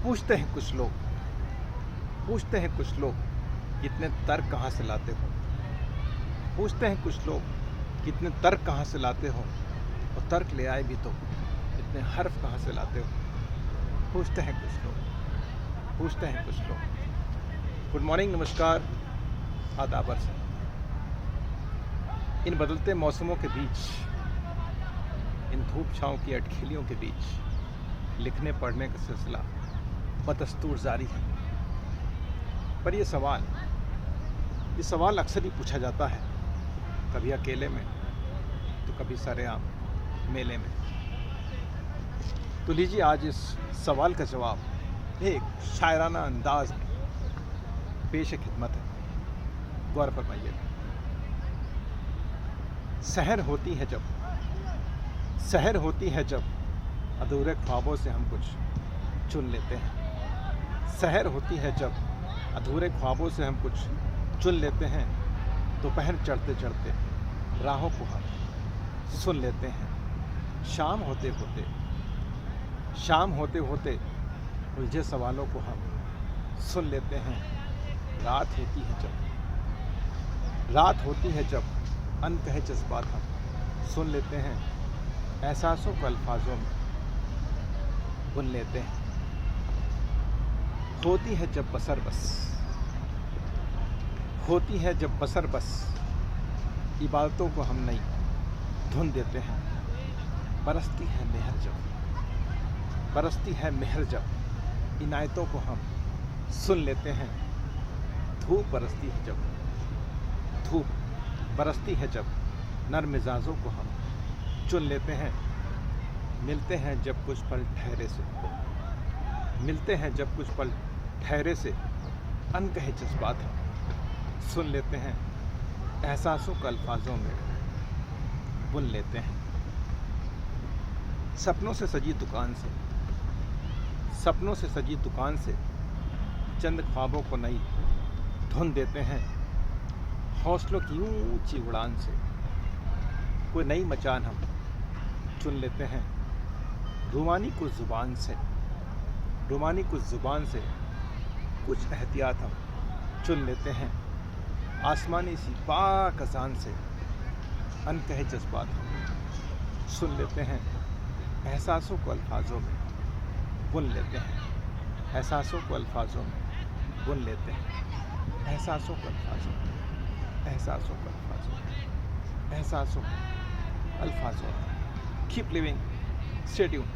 पूछते हैं कुछ लोग पूछते हैं कुछ लोग कितने तर्क कहाँ से लाते हो। पूछते हैं कुछ लोग कितने तर्क कहाँ से लाते हो, और तर्क ले आए भी तो इतने हर्फ कहाँ से लाते हो। पूछते हैं कुछ लोग। गुड मॉर्निंग, नमस्कार, आदाबर से। इन बदलते मौसमों के बीच, इन धूप छाँव की अटखेलियों के बीच लिखने पढ़ने का सिलसिला बदस्तूर जारी है। पर ये सवाल अक्सर ही पूछा जाता है, कभी अकेले में तो कभी सरेआम मेले में। तो लीजिए आज इस सवाल का जवाब एक शायराना अंदाज में पेश खिदमत है। गौर फरमाइए। सहर होती है जब अधूरे ख्वाबों से हम कुछ चुन लेते हैं। सहर होती है जब अधूरे ख्वाबों से हम कुछ चुन लेते हैं। दोपहर चढ़ते चढ़ते राहों को हम सुन लेते हैं। शाम होते होते उलझे सवालों को हम सुन लेते हैं। रात होती है जब अनकहे जज्बात हम सुन लेते हैं। एहसासों को अल्फाजों में बुन लेते हैं। होती है जब बसर बस इबादतों को हम नई धुन देते हैं। बरसती है मेहर जब इनायतों को हम सुन लेते हैं। धूप बरसती है जब नर मिजाजों को हम चुन लेते हैं। मिलते हैं जब कुछ पल ठहरे से अनकहे जज्बात हम सुन लेते हैं। एहसासों को अल्फाजों में बुन लेते हैं। सपनों से सजी दुकान से चंद ख्वाबों को नई धुन देते हैं। हौसलों की ऊंची उड़ान से कोई नई मचान हम चुन लेते हैं। रूमानी कुछ जुबान से कुछ एहतियात हम चुन लेते हैं। आसमानी सी पाक अज़ान से अनकहे जज्बात हम सुन लेते हैं। एहसासों को अल्फाजों में बुन लेते हैं। एहसासों को अल्फाजों में Keep living. Stay tuned.